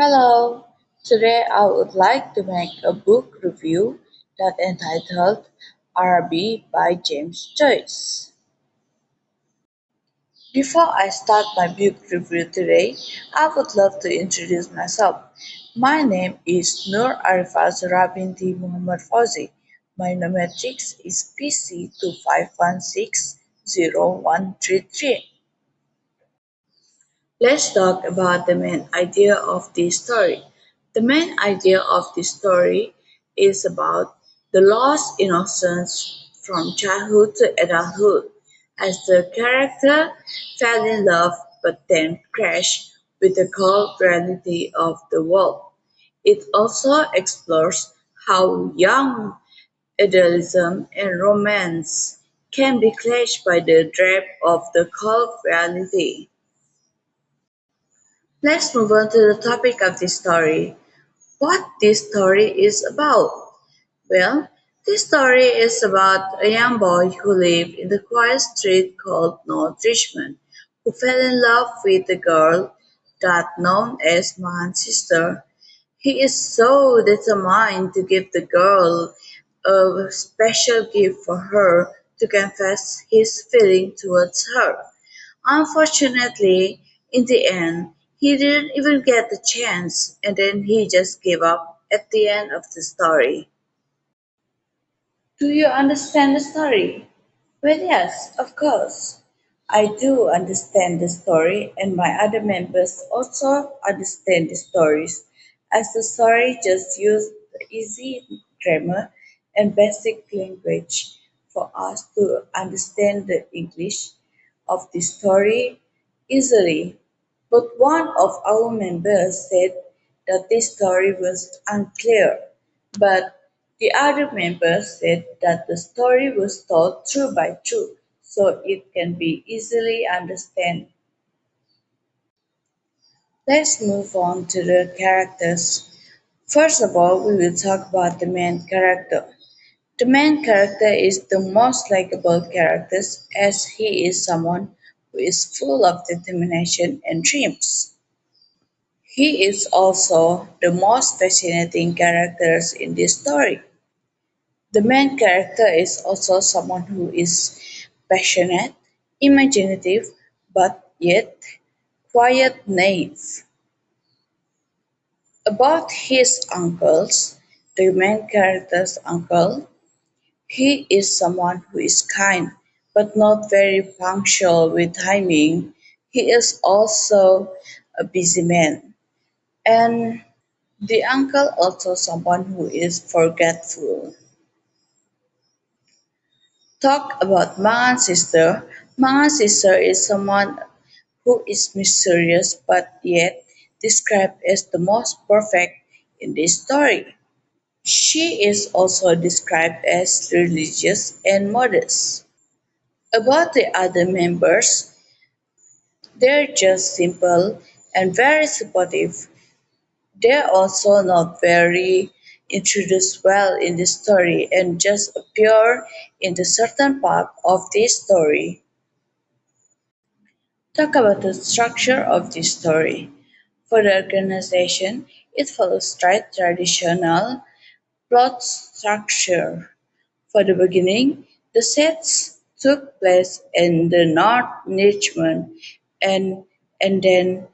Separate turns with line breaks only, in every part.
Hello, today I would like to make a book review that entitled Araby by James Joyce. Before I start my book review today, I would love to introduce myself. My name is Nur Arifah Zahra binti Muhammad Fauzi. My nometrics is PC25160133. Let's talk about the main idea of this story. The main idea of this story is about the lost innocence from childhood to adulthood, as the character fell in love but then crashed with the cold reality of the world. It also explores how young idealism and romance can be clashed by the dread of the cold reality. Let's move on to the topic of this story. What this story is about? Well, this story is about a young boy who lived in the quiet street called North Richmond, who fell in love with a girl that known as Man's sister. He is so determined to give the girl a special gift for her to confess his feeling towards her. Unfortunately, in the end, he didn't even get the chance, and then he just gave up at the end of the story. Do you understand the story? Well, yes, of course. I do understand the story, and my other members also understand the stories, as the story just used easy grammar and basic language for us to understand the English of the story easily. But one of our members said that this story was unclear, but the other members said that the story was told through by through, so it can be easily understood. Let's move on to the characters. First of all, we will talk about the main character. The main character is the most likable character as he is someone who is full of determination and dreams. He is also the most fascinating character in this story. The main character is also someone who is passionate, imaginative, but yet quiet naive. About his uncles, the main character's uncle, he is someone who is kind but not very punctual with timing. He is also a busy man. And the uncle also someone who is forgetful. Talk about Mangan's sister. Mangan's sister is someone who is mysterious but yet described as the most perfect in this story. She is also described as religious and modest. About the other members, they're just simple and very supportive. They're also not very introduced well in the story and just appear in the certain part of this story. Talk about the structure of this story. For the organization, it follows strict traditional plot structure. For the beginning, the sets took place in the North Richmond and and then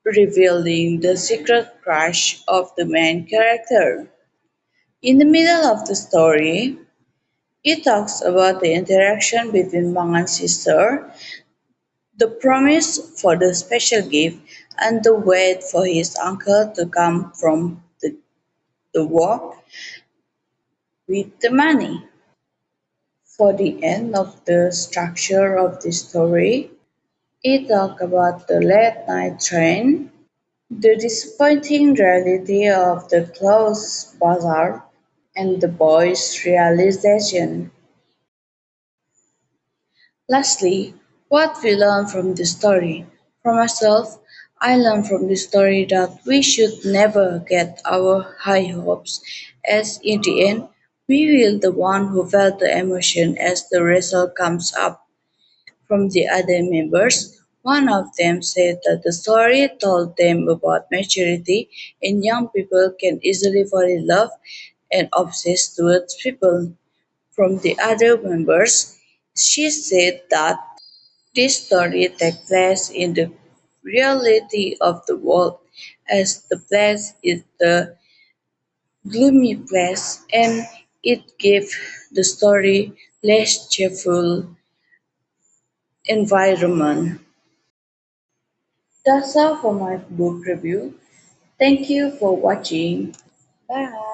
revealing the secret crush of the main character. In the middle of the story, it talks about the interaction between Mangan's sister, the promise for the special gift, and the wait for his uncle to come from the work with the money. For the end of the structure of the story, it talks about the late night train, the disappointing reality of the closed bazaar, and the boy's realization. Lastly, what we learn from the story. For myself, I learned from the story that we should never get our high hopes, as in the end, we will the one who felt the emotion as the result comes up from the other members One of them said that the story told them about maturity and young people can easily fall in love and obsess towards people. From the other members, she said that this story takes place in the reality of the world, as the place is the gloomy place and it gave the story less cheerful environment. That's all for my book review. Thank you for watching. Bye.